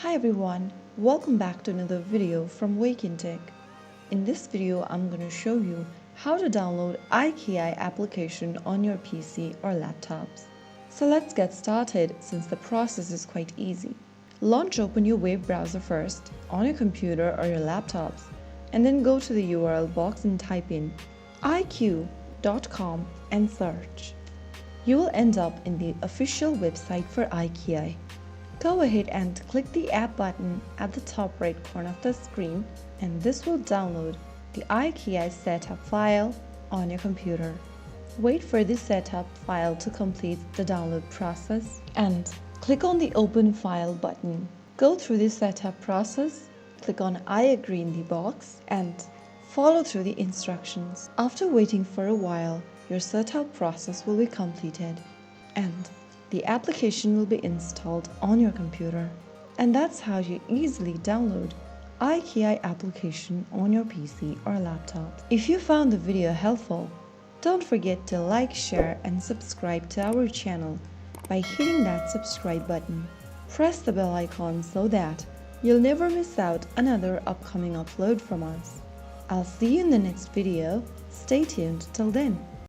Hi everyone, welcome back to another video from Wake&Tech. In this video, I'm going to show you how to download iQIYI application on your PC or laptops. So let's get started since the process is quite easy. Launch open your web browser first on your computer or your laptops and then go to the URL box and type in iQIYI.com and search. You will end up in the official website for iQIYI. Go ahead and click the app button at the top right corner of the screen and this will download the iQIYI setup file on your computer. Wait for the setup file to complete the download process and click on the Open File button. Go through the setup process, click on I agree in the box and follow through the instructions. After waiting for a while, your setup process will be completed and the application will be installed on your computer. And that's how you easily download iQIYI application on your PC or laptop. If you found the video helpful, don't forget to like, share and subscribe to our channel by hitting that subscribe button. Press the bell icon so that you'll never miss out another upcoming upload from us. I'll see you in the next video. Stay tuned till then.